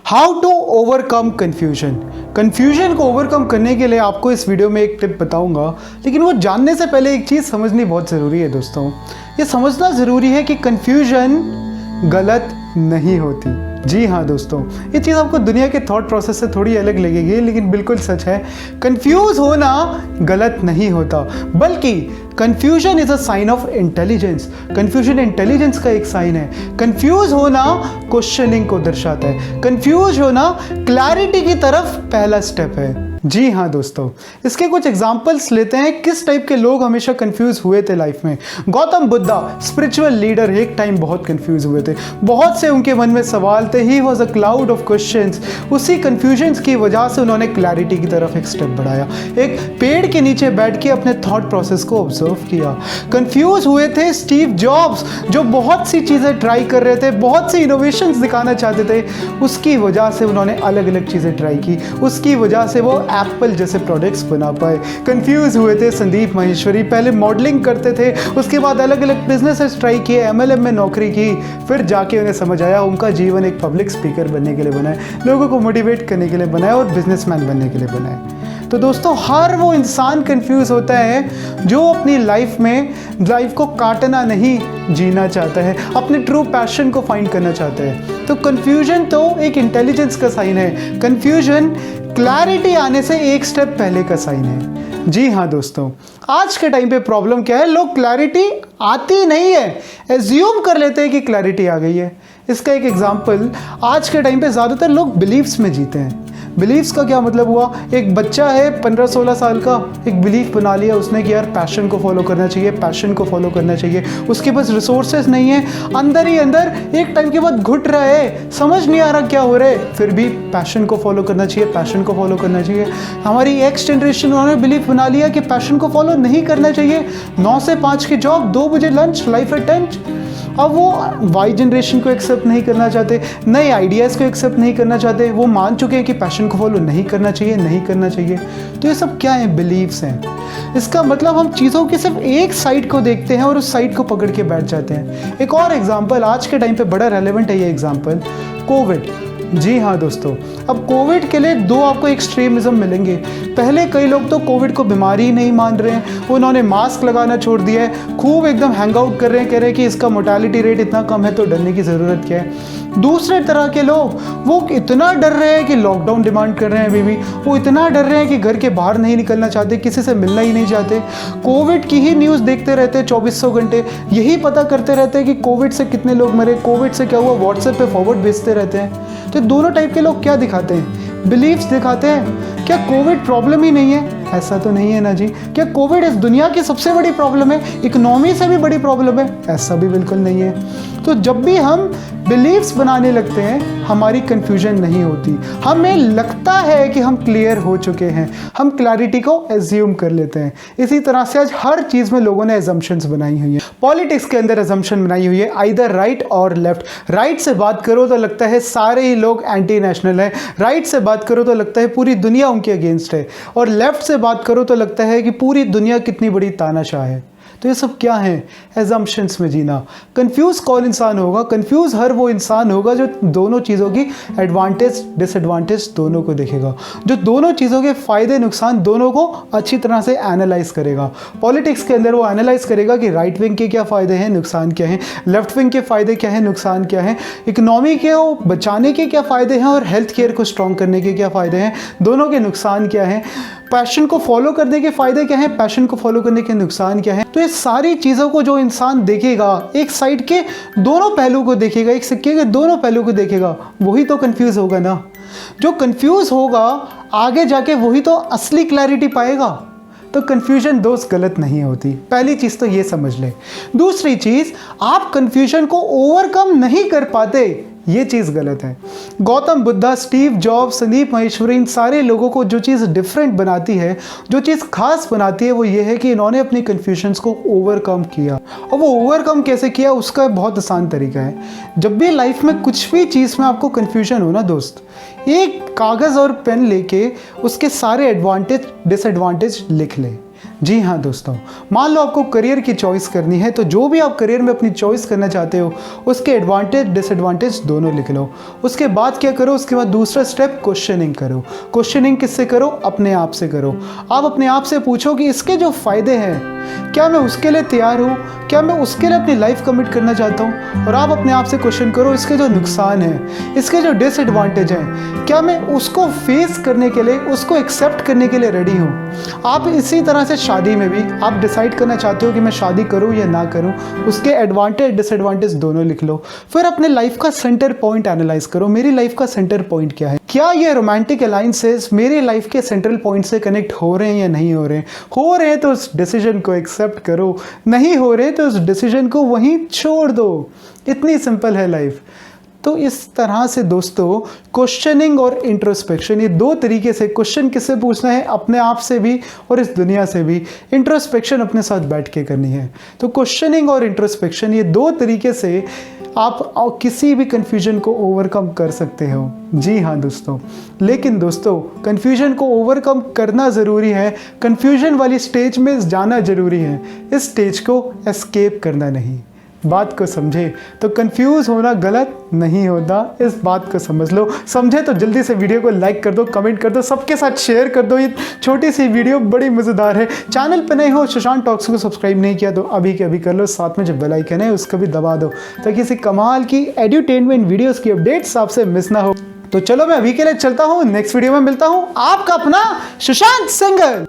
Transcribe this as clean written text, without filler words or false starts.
How to overcome confusion. Confusion को overcome करने के लिए आपको इस वीडियो में एक टिप बताऊंगा, लेकिन वो जानने से पहले एक चीज़ समझनी बहुत ज़रूरी है दोस्तों। ये समझना ज़रूरी है कि कन्फ्यूजन गलत नहीं होती। जी हाँ दोस्तों, ये चीज़ आपको दुनिया के थॉट प्रोसेस से थोड़ी अलग लगेगी, लेकिन बिल्कुल सच है। कंफ्यूज होना गलत नहीं होता, बल्कि confusion is a sign of intelligence. Confusion intelligence का एक साइन है। कंफ्यूज होना क्वेश्चनिंग को दर्शाता है। कंफ्यूज होना क्लैरिटी की तरफ पहला स्टेप है। जी हाँ दोस्तों, इसके कुछ एग्जाम्पल्स लेते हैं किस टाइप के लोग हमेशा कंफ्यूज हुए थे लाइफ में। गौतम बुद्धा स्पिरिचुअल लीडर एक टाइम बहुत कंफ्यूज हुए थे। बहुत से उनके मन में सवाल थे। He was a cloud of questions. उसी कंफ्यूजन्स की वजह से उन्होंने क्लैरिटी की तरफ एक स्टेप बढ़ाया। एक पेड़ के नीचे बैठ के अपने थॉट प्रोसेस को ऑब्जर्व किया। कंफ्यूज हुए थे स्टीव जॉब्स, जो बहुत सी चीज़ें ट्राई कर रहे थे, बहुत सी इनोवेशंस दिखाना चाहते थे। उसकी वजह से उन्होंने अलग अलग चीज़ें ट्राई की। उसकी वजह से वो एप्पल जैसे प्रोडक्ट्स बना पाए। कंफ्यूज हुए थे संदीप माहेश्वरी, पहले मॉडलिंग करते थे, उसके बाद अलग अलग बिजनेसेस ट्राई किए, MLM में नौकरी की, फिर जाके उन्हें समझ आया उनका जीवन एक पब्लिक स्पीकर बनने के लिए बना है, लोगों को मोटिवेट करने के लिए बना है और बिजनेसमैन बनने के लिए बना है। तो दोस्तों, हर वो इंसान कंफ्यूज होता है जो अपनी लाइफ को काटना नहीं, जीना चाहता है, अपने ट्रू पैशन को फाइंड करना चाहता है। तो कंफ्यूजन तो एक इंटेलिजेंस का साइन है। कंफ्यूजन क्लैरिटी आने से एक स्टेप पहले का साइन है। जी हाँ दोस्तों, आज के टाइम पे प्रॉब्लम क्या है, लोग क्लैरिटी आती नहीं है, एज्यूम कर लेते हैं कि क्लैरिटी आ गई है। इसका एक एग्जांपल, आज के टाइम पे ज़्यादातर लोग बिलीव्स में जीते हैं। बिलीव्स का क्या मतलब हुआ, एक बच्चा है 15-16 साल का, एक बिलीफ बना लिया उसने कि यार पैशन को फॉलो करना चाहिए, पैशन को फॉलो करना चाहिए। उसके पास रिसोर्सेज नहीं है, अंदर ही अंदर एक टाइम के बाद घुट रहा है, समझ नहीं आ रहा क्या हो रहा है, फिर भी पैशन को फॉलो करना चाहिए, पैशन को फॉलो करना चाहिए। हमारी एक्स जनरेशन, उन्होंने बिलीफ बना लिया कि पैशन को फॉलो नहीं करना चाहिए। 9 से 5 की जॉब, 2 बजे लंच, लाइफ एट 10। अब वो वाई जनरेशन को एक्सेप्ट नहीं करना चाहते, नए आइडियाज़ को एक्सेप्ट नहीं करना चाहते। वो मान चुके हैं कि पैशन को फॉलो नहीं करना चाहिए, नहीं करना चाहिए। तो ये सब क्या है, बिलीव्स हैं। इसका मतलब हम चीज़ों की सिर्फ एक साइड को देखते हैं और उस साइड को पकड़ के बैठ जाते हैं। एक और एग्जाम्पल, आज के टाइम पे बड़ा रेलेवेंट है ये एग्जाम्पल, कोविड। जी हाँ दोस्तों, अब कोविड के लिए 2 आपको एक्सट्रीमिज्म मिलेंगे। पहले कई लोग तो कोविड को बीमारी ही नहीं मान रहे हैं, उन्होंने मास्क लगाना छोड़ दिया है, खूब एकदम हैंग आउट कर रहे हैं, कह रहे हैं कि इसका मोर्टेलिटी रेट इतना कम है तो डरने की ज़रूरत क्या है। दूसरे तरह के लोग, वो इतना डर रहे हैं कि लॉकडाउन डिमांड कर रहे हैं अभी भी, वो इतना डर रहे हैं कि घर के बाहर नहीं निकलना चाहते, किसी से मिलना ही नहीं चाहते, कोविड की ही न्यूज़ देखते रहते हैं 2400 घंटे, यही पता करते रहते हैं कि कोविड से कितने लोग मरे, कोविड से क्या हुआ, व्हाट्सएप पे फॉरवर्ड भेजते रहते हैं। तो दोनों टाइप के लोग क्या दिखाते हैं, बिलीव्स दिखाते हैं। क्या कोविड प्रॉब्लम ही नहीं है? ऐसा तो नहीं है ना जी। क्या कोविड इस दुनिया की सबसे बड़ी प्रॉब्लम है, इकोनॉमी से भी बड़ी प्रॉब्लम है? ऐसा भी बिल्कुल नहीं है। तो जब भी हम बिलीव्स बनाने लगते हैं, हमारी कंफ्यूजन नहीं होती, हमें लगता है कि हम क्लियर हो चुके हैं, हम क्लैरिटी को एज्यूम कर लेते हैं। इसी तरह से आज हर चीज़ में लोगों ने एजम्पशंस बनाई हुई है। पॉलिटिक्स के अंदर एजम्पशन बनाई हुई है, आइदर राइट और लेफ्ट। राइट से बात करो तो लगता है सारे ही लोग एंटी नेशनल हैं, राइट से बात करो तो लगता है पूरी दुनिया उनके अगेंस्ट है, और लेफ्ट से बात करो तो लगता है कि पूरी दुनिया कितनी बड़ी तानाशाह है। तो ये सब क्या है, एजम्पशंस में जीना। कंफ्यूज कौन इंसान होगा? कंफ्यूज हर वो इंसान होगा जो दोनों चीज़ों की एडवांटेज डिसएडवांटेज दोनों को देखेगा, जो दोनों चीज़ों के फ़ायदे नुकसान दोनों को अच्छी तरह से एनालाइज करेगा। पॉलिटिक्स के अंदर वो एनालाइज करेगा कि राइट विंग के क्या फ़ायदे हैं, नुकसान क्या हैं, लेफ्ट विंग के फ़ायदे क्या हैं, नुकसान क्या हैं, इकोनॉमी के बचाने के क्या फ़ायदे हैं और हेल्थ केयर को स्ट्रॉन्ग करने के क्या फ़ायदे हैं, दोनों के नुकसान क्या हैं, पैशन को फॉलो करने के फ़ायदे क्या हैं, पैशन को फॉलो करने के नुकसान क्या हैं। तो ये सारी चीज़ों को जो इंसान देखेगा, एक साइड के दोनों पहलू को देखेगा, एक सिक्के के दोनों पहलू को देखेगा, वही तो कंफ्यूज होगा ना। जो कंफ्यूज होगा आगे जाके वही तो असली क्लैरिटी पाएगा। तो कंफ्यूजन दोस्त गलत नहीं होती, पहली चीज़ तो ये समझ ले। दूसरी चीज़, आप कंफ्यूजन को ओवरकम नहीं कर पाते, ये चीज़ गलत है। गौतम बुद्धा, स्टीव जॉब्स, संदीप माहेश्वरी, इन सारे लोगों को जो चीज़ डिफरेंट बनाती है, जो चीज़ खास बनाती है, वो ये है कि इन्होंने अपनी कन्फ्यूजन्स को ओवरकम किया। और वो ओवरकम कैसे किया, उसका बहुत आसान तरीका है। जब भी लाइफ में कुछ भी चीज़ में आपको कन्फ्यूजन हो ना दोस्त, एक कागज़ और पेन लेके उसके सारे एडवांटेज डिसएडवांटेज लिख ले। जी हाँ दोस्तों, मान लो आपको करियर की चॉइस करनी है, तो जो भी आप करियर में अपनी चॉइस करना चाहते हो उसके एडवांटेज डिसएडवांटेज दोनों लिख लो। उसके बाद क्या करो, उसके बाद दूसरा स्टेप क्वेश्चनिंग करो। क्वेश्चनिंग किससे करो? अपने आप से करो। आप अपने आप से पूछो कि इसके जो फ़ायदे हैं क्या मैं उसके लिए तैयार हूँ, क्या मैं उसके लिए अपनी लाइफ कमिट करना चाहता हूँ। और आप अपने आप से क्वेश्चन करो इसके जो नुकसान हैं, इसके जो डिसएडवांटेज हैं, क्या मैं उसको फेस करने के लिए, उसको एक्सेप्ट करने के लिए रेडी हूँ। आप इसी तरह से शादी में भी आप डिसाइड करना चाहते हो कि मैं शादी करूँ या ना करूँ, उसके एडवांटेज डिसएडवांटेज दोनों लिख लो। फिर अपने लाइफ का सेंटर पॉइंट एनालाइज करो, मेरी लाइफ का सेंटर पॉइंट क्या है, क्या ये रोमांटिक अलायंसेस मेरी लाइफ के सेंट्रल पॉइंट से कनेक्ट हो रहे हैं या नहीं हो रहे हैं तो उस डिसीजन को एक्सेप्ट करो, नहीं हो रहे तो उस डिसीजन को वहीं छोड़ दो। इतनी सिंपल है लाइफ। तो इस तरह से दोस्तों क्वेश्चनिंग और इंट्रोस्पेक्शन, ये दो तरीके से क्वेश्चन किससे पूछना है, अपने आप से भी और इस दुनिया से भी। इंट्रोस्पेक्शन अपने साथ बैठ के करनी है। तो क्वेश्चनिंग और इंट्रोस्पेक्शन, ये दो तरीके से आप किसी भी कन्फ्यूजन को ओवरकम कर सकते हो। जी हाँ दोस्तों, लेकिन दोस्तों कन्फ्यूजन को ओवरकम करना ज़रूरी है, कन्फ्यूजन वाली स्टेज में जाना ज़रूरी है, इस स्टेज को एस्केप करना नहीं। बात को समझे तो कंफ्यूज होना गलत नहीं होता, इस बात को समझ लो। समझे तो जल्दी से वीडियो को लाइक कर दो, कमेंट कर दो, सबके साथ शेयर कर दो। ये छोटी सी वीडियो बड़ी मज़ेदार है। चैनल पे नए हो, सुशांत टॉक्स को सब्सक्राइब नहीं किया तो अभी के अभी कर लो। साथ में जो बेल आइकन है उसको भी दबा दो ताकि इसी कमाल की एड्यूटेनमेंट वीडियोज़ की अपडेट्स आपसे मिस ना हो। तो चलो मैं अभी के लिए चलता हूँ, नेक्स्ट वीडियो में मिलता हूँ। आपका अपना सुशांत सिंगल।